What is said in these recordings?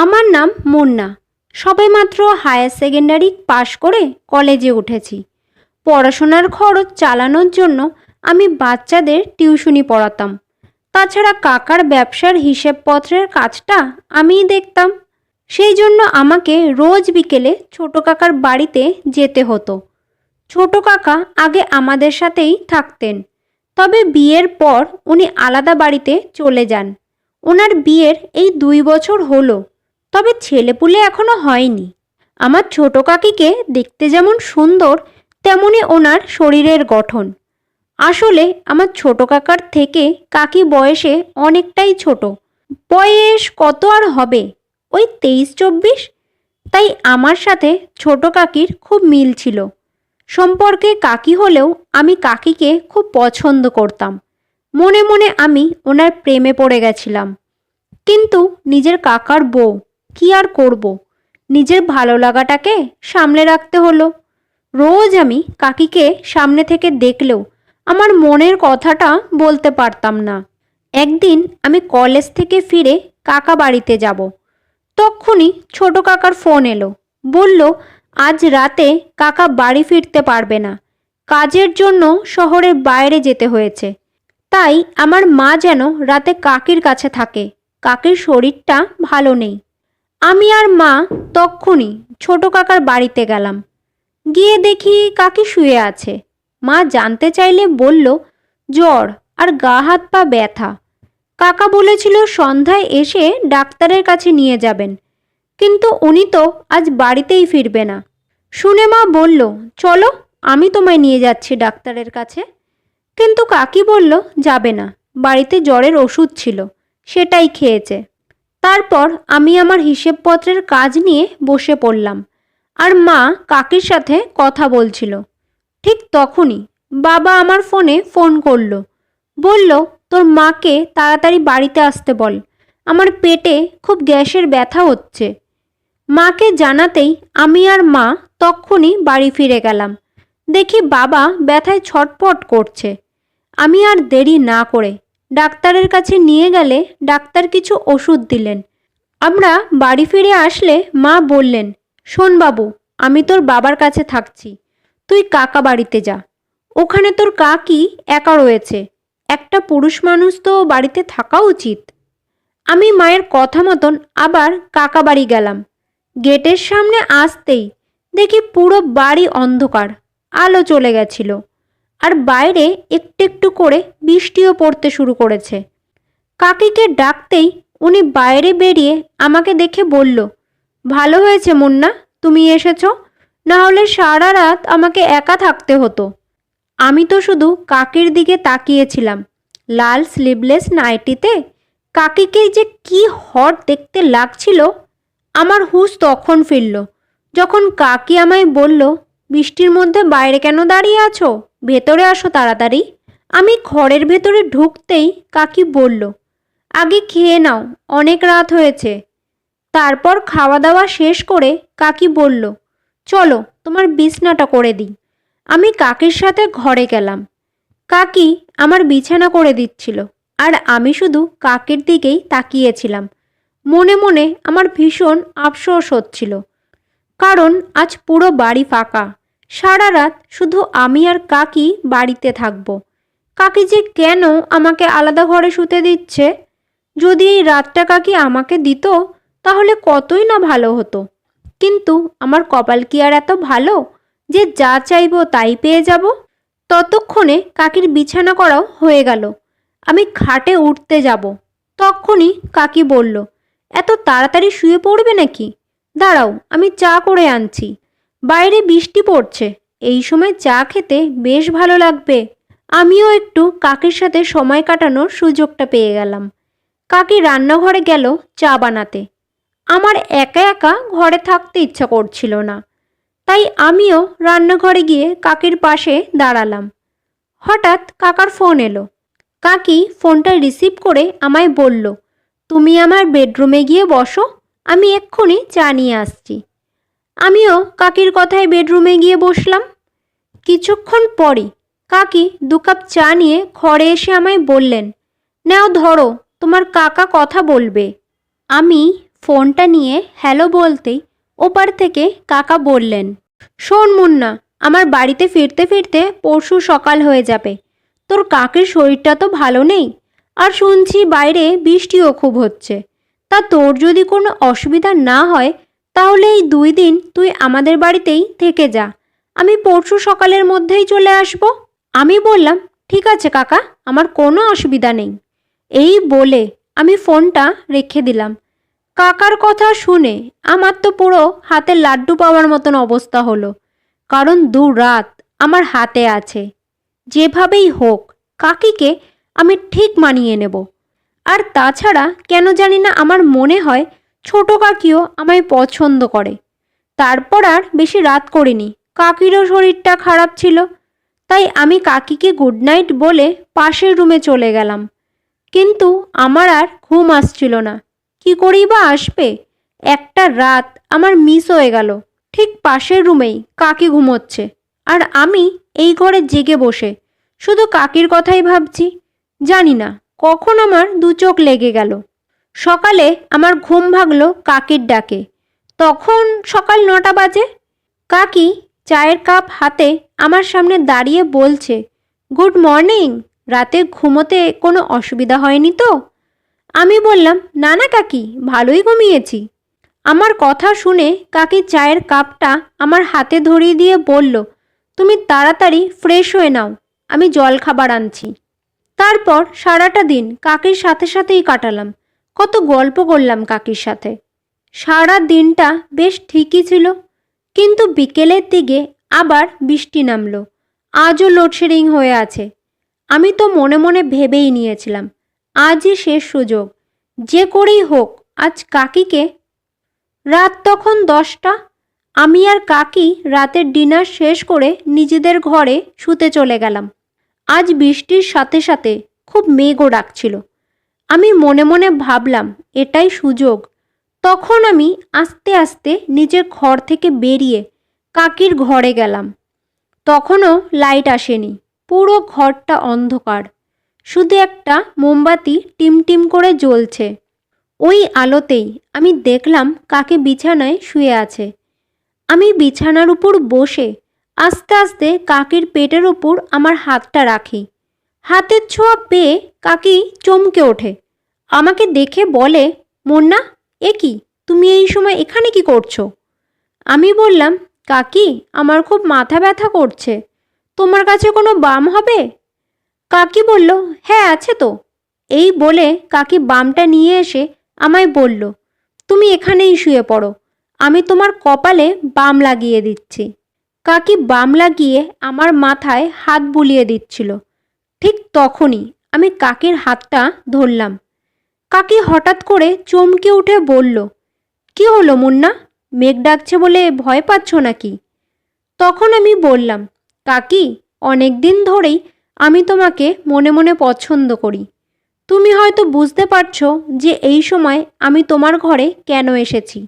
আমার নাম মুন্না। সবেমাত্র হায়ার সেকেন্ডারি পাশ করে কলেজে উঠেছি। পড়াশোনার খরচ চালানোর জন্য আমি বাচ্চাদের টিউশনি পড়াতাম। তাছাড়া কাকার ব্যবসার হিসেবপত্রের কাজটা আমিই দেখতাম। সেই জন্য আমাকে রোজ বিকেলে ছোট কাকার বাড়িতে যেতে হতো। ছোট কাকা আগে আমাদের সাথেই থাকতেন, তবে বিয়ের পর উনি আলাদা বাড়িতে চলে যান। ওনার বিয়ের এই 2 বছর হলো, তবে ছেলেপুলে এখনো হয়নি। আমার ছোট কাকিকে দেখতে যেমন সুন্দর, তেমনি ওনার শরীরের গঠন। আসলে আমার ছোট কাকার থেকে কাকি বয়সে অনেকটাই ছোট। বয়স কত আর হবে, ওই 23-24। তাই আমার সাথে ছোট কাকির খুব মিল ছিল। সম্পর্কে কাকি হলেও আমি কাকিকে খুব পছন্দ করতাম। মনে মনে আমি ওনার প্রেমে পড়ে গেছিলাম। কিন্তু নিজের কাকার বউ, কি আর করব, নিজের ভালো লাগাটাকে সামলে রাখতে হলো। রোজ আমি কাকিকে সামনে থেকে দেখলেও আমার মনের কথাটা বলতে পারতাম না। একদিন আমি কলেজ থেকে ফিরে কাকা বাড়িতে যাব। তক্ষুনি ছোট কাকার ফোন এলো। বলল আজ রাতে কাকা বাড়ি ফিরতে পারবে না, কাজের জন্য শহরের বাইরে যেতে হয়েছে। তাই আমার মা যেন রাতে কাকির কাছে থাকে, কাকির শরীরটা ভালো নেই। আমি আর মা তক্ষুনি ছোট কাকার বাড়িতে গেলাম। গিয়ে দেখি কাকি শুয়ে আছে। মা জানতে চাইলে বলল জ্বর আর গা হাত পা ব্যথা। কাকা বলেছিল সন্ধ্যায় এসে ডাক্তারের কাছে নিয়ে যাবেন, কিন্তু উনি তো আজ বাড়িতেই ফিরবে না। শুনে মা বলল চলো, আমি তোমায় নিয়ে যাচ্ছি ডাক্তারের কাছে। কিন্তু কাকি বলল যাবে না, বাড়িতে জ্বরের ওষুধ ছিল, সেটাই খেয়েছে। তারপর আমি আমার হিসেবপত্রের কাজ নিয়ে বসে পড়লাম, আর মা কাকির সাথে কথা বলছিল। ঠিক তখনই বাবা আমার ফোনে ফোন করলো। বলল তোর মাকে তাড়াতাড়ি বাড়িতে আসতে বল, আমার পেটে খুব গ্যাসের ব্যথা হচ্ছে। মাকে জানাতেই আমি আর মা তক্ষুনি বাড়ি ফিরে গেলাম। দেখি বাবা ব্যথায় ছটফট করছে। আমি আর দেরি না করে ডাক্তারের কাছে নিয়ে গেলে ডাক্তার কিছু ওষুধ দিলেন। আমরা বাড়ি ফিরে আসলে মা বললেন শোন বাবু, আমি তোর বাবার কাছে থাকছি, তুই কাকা বাড়িতে যা। ওখানে তোর কাকি একা রয়েছে, একটা পুরুষ মানুষ তো বাড়িতে থাকা উচিত। আমি মায়ের কথা মতন আবার কাকা বাড়ি গেলাম। গেটের সামনে আসতেই দেখি পুরো বাড়ি অন্ধকার, আলো চলে গেছিল। আর বাইরে একটু একটু করে বৃষ্টিও পড়তে শুরু করেছে। কাকিকে ডাকতেই উনি বাইরে বেরিয়ে আমাকে দেখে বলল ভালো হয়েছে মুন্না, তুমি এসেছো, না হলে সারা রাত আমাকে একা থাকতে হতো। আমি তো শুধু কাকির দিকে তাকিয়েছিলাম। লাল স্লিভলেস নাইটিতে কাকিকে যে কি হট দেখতে লাগছিল। আমার হুঁশ তখন ফিরল যখন কাকি আমায় বলল বৃষ্টির মধ্যে বাইরে কেন দাঁড়িয়ে আছো, ভেতরে আসো তাড়াতাড়ি। আমি ঘরের ভেতরে ঢুকতেই কাকি বলল আগে খেয়ে নাও, অনেক রাত হয়েছে। তারপর খাওয়া দাওয়া শেষ করে কাকি বলল চলো তোমার বিছনাটা করে দিই। আমি কাকির সাথে ঘরে গেলাম। কাকি আমার বিছানা করে দিচ্ছিল, আর আমি শুধু কাকির দিকেই তাকিয়েছিলাম। মনে মনে আমার ভীষণ আফসোস হচ্ছিল, কারণ আজ পুরো বাড়ি ফাঁকা। সারা রাত শুধু আমি আর কাকি বাড়িতে থাকবো। কাকি যে কেন আমাকে আলাদা ঘরে শুতে দিচ্ছে? যদি এই রাতটা কাকি আমাকে দিত তাহলে কতই না ভালো হতো। কিন্তু আমার কপাল কি আর এত ভালো যে যা চাইবো তাই পেয়ে যাব? ততক্ষণে কাকির বিছানা করাও হয়ে গেল। আমি খাটে উঠতে যাব, তখনই কাকি বলল এত তাড়াতাড়ি শুয়ে পড়বে নাকি? দাঁড়াও, আমি চা করে আনছি। বাইরে বৃষ্টি পড়ছে, এই সময় চা খেতে বেশ ভালো লাগবে। আমিও একটু কাকির সাথে সময় কাটানোর সুযোগটা পেয়ে গেলাম। কাকি রান্নাঘরে গেল চা বানাতে। আমার একা একা ঘরে থাকতে ইচ্ছা করছিল না, তাই আমিও রান্নাঘরে গিয়ে কাকির পাশে দাঁড়ালাম। হঠাৎ কাকার ফোন এলো। কাকি ফোনটা রিসিভ করে আমায় বলল তুমি আমার বেডরুমে গিয়ে বসো, আমি এক্ষুনি চা নিয়ে আসছি। আমিও কাকির কথায় বেডরুমে গিয়ে বসলাম। কিছুক্ষণ পরই কাকি 2 কাপ চা নিয়ে ঘরে এসে আমায় বললেন নাও ধরো, তোমার কাকা কথা বলবে। আমি ফোনটা নিয়ে হ্যালো বলতেই ওপার থেকে কাকা বললেন, শোন মুন্না, আমার বাড়িতে ফিরতে ফিরতে পরশু সকাল হয়ে যাবে। তোর কাকের শরীরটা তো ভালো নেই, আর শুনছি বাইরে বৃষ্টিও খুব হচ্ছে। তা তোর যদি কোনো অসুবিধা না হয় তাহলে এই 2 দিন তুই আমাদের বাড়িতেই থেকে যা। আমি পরশু সকালের মধ্যেই চলে আসব। আমি বললাম, ঠিক আছে কাকা, আমার কোনো অসুবিধা নেই। এই বলে আমি ফোনটা রেখে দিলাম। কাকার কথা শুনে আমার তো পুরো হাতে লাড্ডু পাওয়ার মতন অবস্থা হলো, কারণ 2 রাত আমার হাতে আছে। যেভাবেই হোক কাকিকে আমি ঠিক মানিয়ে নেব। আর তাছাড়া কেন জানি না আমার মনে হয় ছোট কাকিও আমায় পছন্দ করে। তারপর আর বেশি রাত করিনি, কাকিরও শরীরটা খারাপ ছিল, তাই আমি কাকিকে গুড নাইট বলে পাশের রুমে চলে গেলাম। কিন্তু আমার আর ঘুম আসছিল না। কি করেই বা আসবে? একটা রাত আমার মিস হয়ে গেল। ঠিক পাশের রুমেই কাকি ঘুমোচ্ছে, আর আমি এই ঘরে জেগে বসে শুধু কাকির কথাই ভাবছি। জানি না কখন আমার 2 চোখ লেগে গেল। সকালে আমার ঘুম ভাঙল কাকির ডাকে। তখন সকাল 9টা বাজে। কাকি চায়ের কাপ হাতে আমার সামনে দাঁড়িয়ে বলছে, গুড মর্নিং, রাতে ঘুমোতে কোনো অসুবিধা হয়নি তো? আমি বললাম, না না কাকি, ভালোই ঘুমিয়েছি। আমার কথা শুনে কাকি চায়ের কাপটা আমার হাতে ধরিয়ে দিয়ে বলল, তুমি তাড়াতাড়ি ফ্রেশ হয়ে নাও, আমি জলখাবার আনছি। তারপর সারাটা দিন কাকির সাথে সাথেই কাটালাম। কত গল্প করলাম কাকির সাথে। সারা দিনটা বেশ ঠিকই ছিল, কিন্তু বিকেলের দিকে আবার বৃষ্টি নামলো। আজও লোডশেডিং হয়ে আছে। আমি তো মনে মনে ভেবেই নিয়েছিলাম আজই শেষ সুযোগ, যে করেই হোক আজ কাকিকে। রাত তখন 10টা। আমি আর কাকি রাতের ডিনার শেষ করে নিজেদের ঘরে শুতে চলে গেলাম। আজ বৃষ্টির সাথে সাথে খুব মেঘও ডাকছিল। আমি মনে মনে ভাবলাম এটাই সুযোগ। তখন আমি আস্তে আস্তে নিজের ঘর থেকে বেরিয়ে কাকির ঘরে গেলাম। তখনও লাইট আসেনি, পুরো ঘরটা অন্ধকার। শুধু একটা মোমবাতি টিমটিম করে জ্বলছে। ওই আলোতেই আমি দেখলাম কাকি বিছানায় শুয়ে আছে। আমি বিছানার উপর বসে আস্তে আস্তে কাকির পেটের উপর আমার হাতটা রাখি। হাতের ছোঁয়া পেয়ে কাকি চমকে ওঠে। আমাকে দেখে বলে, মুন্না, এ কি, তুমি এই সময় এখানে কি করছো? আমি বললাম, কাকি, আমার খুব মাথা ব্যথা করছে, তোমার কাছে কোনো বাম হবে? কাকি বলল, হ্যাঁ আছে তো। এই বলে কাকি বামটা নিয়ে এসে আমায় বলল, তুমি এখানেই শুয়ে পড়ো, আমি তোমার কপালে বাম লাগিয়ে দিচ্ছি। কাকি বাম লাগিয়ে আমার মাথায় হাত বুলিয়ে দিচ্ছিল। ঠিক তখনই আমি কাকির হাতটা ধরলাম। কাকি হঠাৎ করে চমকে উঠে বলল, কি হলো মুন্না, মেঘ ডাকছে বলে ভয় পাচ্ছ নাকি? তখন আমি বললাম, কাকি, অনেক দিন ধরেই আমি তোমাকে মনে মনে পছন্দ করি। তুমি হয়তো বুঝতে পারছো যে এই সময় আমি তোমার ঘরে কেন এসেছি।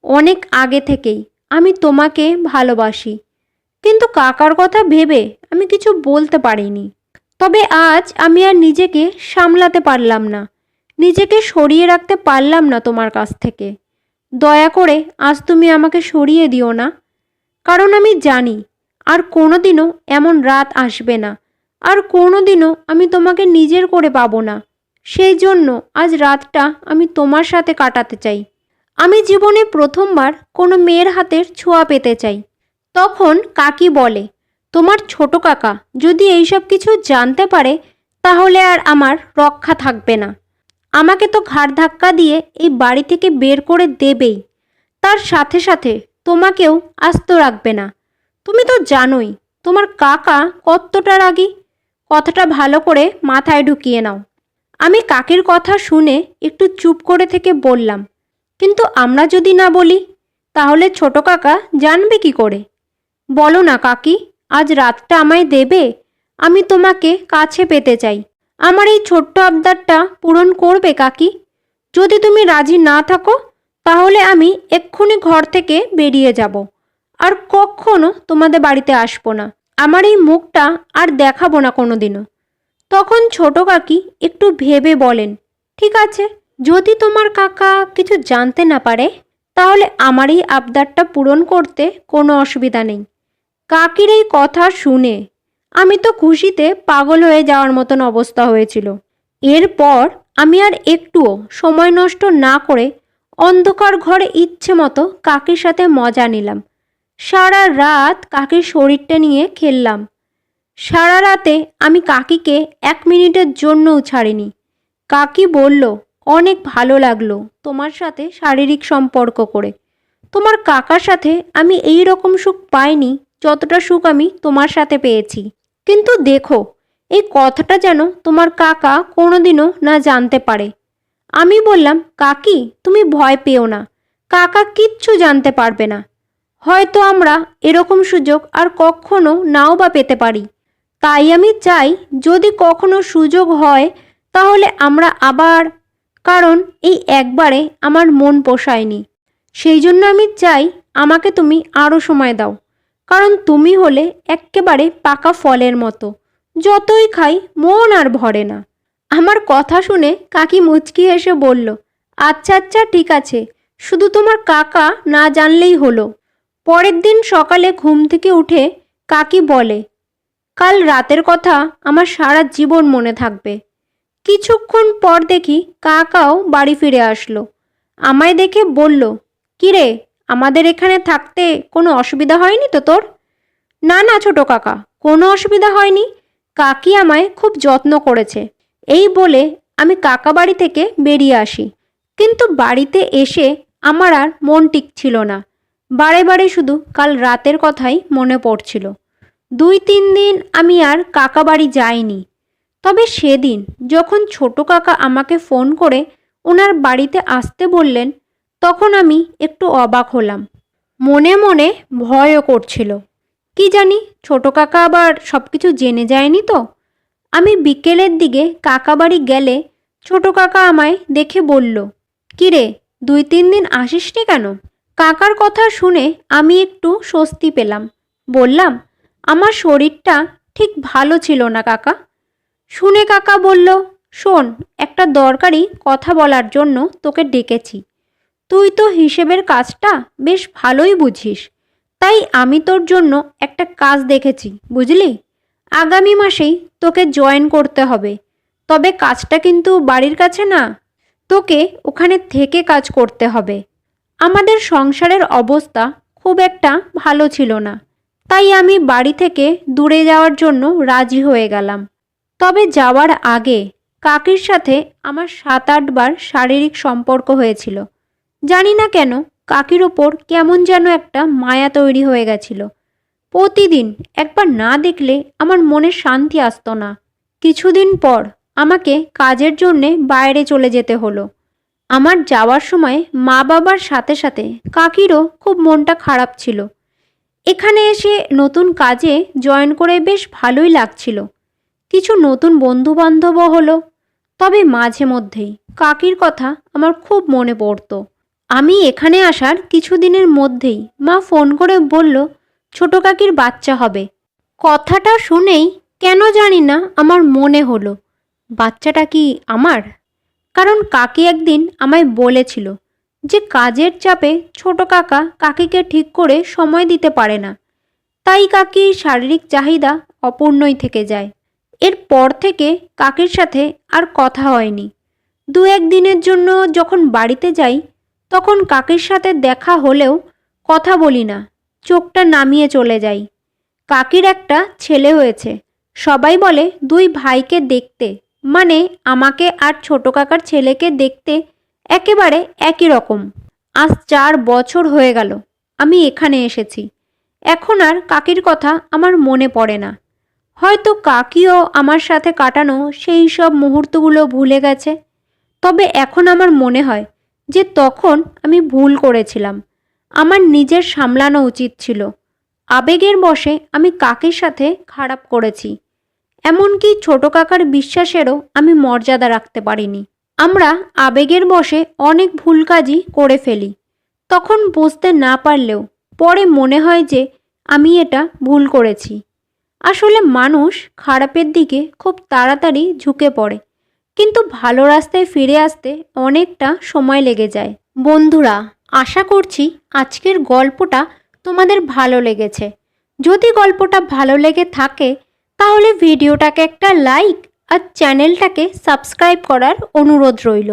অনেক আগে থেকেই আমি তোমাকে ভালোবাসি, কিন্তু কাকার কথা ভেবে আমি কিছু বলতে পারিনি। তবে আজ আমি আর নিজেকে সামলাতে পারলাম না, নিজেকে সরিয়ে রাখতে পারলাম না তোমার কাছ থেকে। দয়া করে আজ তুমি আমাকে সরিয়ে দিও না, কারণ আমি জানি আর কোনোদিনও এমন রাত আসবে না, আর কোনোদিনও আমি তোমাকে নিজের করে পাবো না। সেই জন্য আজ রাতটা আমি তোমার সাথে কাটাতে চাই। আমি জীবনে প্রথমবার কোনো মেয়ের হাতের ছোঁয়া পেতে চাই। তখন কাকি বলে, তোমার ছোট কাকা যদি এইসব কিছু জানতে পারে তাহলে আর আমার রক্ষা থাকবে না। আমাকে তো ঘাড় ধাক্কা দিয়ে এই বাড়ি থেকে বের করে দেবেই, তার সাথে সাথে তোমাকেও আস্ত রাখবে না। তুমি তো জানোই তোমার কাকা কতটা রাগী। কথাটা ভালো করে মাথায় ঢুকিয়ে নাও। আমি কাকির কথা শুনে একটু চুপ করে থেকে বললাম, কিন্তু আমরা যদি না বলি তাহলে ছোট কাকা জানবে কি করে? বলো না কাকি, আজ রাতটা আমায় দেবে? আমি তোমাকে কাছে পেতে চাই। আমার এই ছোট্ট আবদারটা পূরণ করবে কাকি? যদি তুমি রাজি না থাকো তাহলে আমি এক্ষুনি ঘর থেকে বেরিয়ে যাব, আর কখনো তোমাদের বাড়িতে আসবো না। আমার এই মুখটা আর দেখাবো না কোনোদিনও। তখন ছোট কাকি একটু ভেবে বলেন, ঠিক আছে, যদি তোমার কাকা কিছু জানতে না পারে, তাহলে আমার এই আবদারটা পূরণ করতে কোনো অসুবিধা নেই। কাকির এই কথা শুনে আমি তো খুশিতে পাগল হয়ে যাওয়ার মতন অবস্থা হয়েছিল। এরপর আমি আর একটুও সময় নষ্ট না করে অন্ধকার ঘরে ইচ্ছে মতো কাকির সাথে মজা নিলাম। সারা রাত কাকির শরীরটা নিয়ে খেললাম। সারা রাতে আমি কাকিকে 1 মিনিটের জন্যও ছাড়িনি। কাকি বলল, অনেক ভালো লাগলো তোমার সাথে শারীরিক সম্পর্ক করে। তোমার কাকার সাথে আমি এই রকম সুখ পাইনি যতটা সুখ আমি তোমার সাথে পেয়েছি। কিন্তু দেখো, এই কথাটা যেন তোমার কাকা কোনোদিনও না জানতে পারে। আমি বললাম, কাকি তুমি ভয় পেও না, কাকা কিচ্ছু জানতে পারবে না। হয়তো আমরা এরকম সুযোগ আর কখনো নাও বা পেতে পারি। তাই আমি চাই যদি কখনো সুযোগ হয় তাহলে আমরা আবার, কারণ এই একবারে আমার মন পোষায়নি। সেই জন্য আমি চাই আমাকে তুমি আরও সময় দাও, কারণ তুমি হলে এক্কেবারে পাকা ফলের মতো, যতই খাই মন আর ভরে না। আমার কথা শুনে কাকি মুচকি হেসে বলল, আচ্ছা আচ্ছা ঠিক আছে, শুধু তোমার কাকা না জানলেই হলো। পরের দিন সকালে ঘুম থেকে উঠে কাকি বলে, কাল রাতের কথা আমার সারা জীবন মনে থাকবে। কিছুক্ষণ পর দেখি কাকাও বাড়ি ফিরে আসলো। আমায় দেখে বলল, কিরে, আমাদের এখানে থাকতে কোনো অসুবিধা হয়নি তো তোর? না না ছোট কাকা, কোনো অসুবিধা হয়নি, কাকি আমায় খুব যত্ন করেছে। এই বলে আমি কাকা বাড়ি থেকে বেরিয়ে আসি। কিন্তু বাড়িতে এসে আমার আর মন টিকছিল না। বারে বারে শুধু কাল রাতের কথাই মনে পড়ছিল। 2-3 দিন আমি আর কাকা বাড়ি যাইনি। তবে সেদিন যখন ছোট কাকা আমাকে ফোন করে ওনার বাড়িতে আসতে বললেন, তখন আমি একটু অবাক হলাম। মনে মনে ভয়ও করছিল, কি জানি ছোট কাকা আবার সব কিছু জেনে যায়নি তো। আমি বিকেলের দিকে কাকা বাড়ি গেলে ছোট কাকা আমায় দেখে বলল, কিরে, 2-3 দিন আসিসনি কেন? কাকার কথা শুনে আমি একটু স্বস্তি পেলাম। বললাম, আমার শরীরটা ঠিক ভালো ছিল না কাকা। শুনে কাকা বলল, শোন, একটা দরকারি কথা বলার জন্য তোকে ডেকেছি। তুই তো হিসেবের কাজটা বেশ ভালোই বুঝিস, তাই আমি তোর জন্য একটা কাজ দেখেছি, বুঝলি? আগামী মাসেই তোকে জয়েন করতে হবে। তবে কাজটা কিন্তু বাড়ির কাছে না, তোকে ওখানে থেকে কাজ করতে হবে। আমাদের সংসারের অবস্থা খুব একটা ভালো ছিল না, তাই আমি বাড়ি থেকে দূরে যাওয়ার জন্য রাজি হয়ে গেলাম। তবে যাওয়ার আগে কাকির সাথে আমার 7-8 বার শারীরিক সম্পর্ক হয়েছিল। জানি না কেন কাকির ওপর কেমন যেন একটা মায়া তৈরি হয়ে গেছিল। প্রতিদিন একবার না দেখলে আমার মনে শান্তি আসতো না। কিছুদিন পর আমাকে কাজের জন্যে বাইরে চলে যেতে হলো। আমার যাওয়ার সময় মা বাবার সাথে সাথে কাকিরও খুব মনটা খারাপ ছিল। এখানে এসে নতুন কাজে জয়েন করে বেশ ভালোই লাগছিল। কিছু নতুন বন্ধুবান্ধবও হলো। তবে মাঝে মধ্যেই কাকির কথা আমার খুব মনে পড়তো। আমি এখানে আসার কিছুদিনের মধ্যেই মা ফোন করে বলল, ছোট কাকির বাচ্চা হবে। কথাটা শুনেই কেন জানি না আমার মনে হলো, বাচ্চাটা কি আমার? কারণ কাকি একদিন আমায় বলেছিল যে কাজের চাপে ছোট কাকা কাকিকে ঠিক করে সময় দিতে পারে না, তাই কাকির শারীরিক চাহিদা অপূর্ণই থেকে যায়। এরপর থেকে কাকির সাথে আর কথা হয়নি। 2-1 দিনের জন্য যখন বাড়িতে যাই তখন কাকির সাথে দেখা হলেও কথা বলি না, চোখটা নামিয়ে চলে যাই। কাকির একটা ছেলে হয়েছে। সবাই বলে 2 ভাইকে দেখতে, মানে আমাকে আর ছোট কাকার ছেলেকে দেখতে একেবারে একই রকম। আজ 4 বছর হয়ে গেল আমি এখানে এসেছি। এখন আর কাকির কথা আমার মনে পড়ে না। হয়তো কাকিও আমার সাথে কাটানো সেই সব মুহূর্তগুলো ভুলে গেছে। তবে এখন আমার মনে হয় যে তখন আমি ভুল করেছিলাম। আমার নিজের সামলানো উচিত ছিল। আবেগের বশে আমি কাকির সাথে খারাপ করেছি। এমনকি ছোট কাকার বিশ্বাসেরও আমি মর্যাদা রাখতে পারিনি। আমরা আবেগের বশে অনেক ভুল কাজই করে ফেলি। তখন বুঝতে না পারলেও পরে মনে হয় যে আমি এটা ভুল করেছি। আসলে মানুষ খারাপের দিকে খুব তাড়াতাড়ি ঝুঁকে পড়ে, কিন্তু ভালো রাস্তায় ফিরে আসতে অনেকটা সময় লেগে যায়। বন্ধুরা, আশা করছি আজকের গল্পটা তোমাদের ভালো লেগেছে। যদি গল্পটা ভালো লেগে থাকে তাহলে ভিডিওটাকে একটা লাইক আর চ্যানেলটাকে সাবস্ক্রাইব করার অনুরোধ রইল।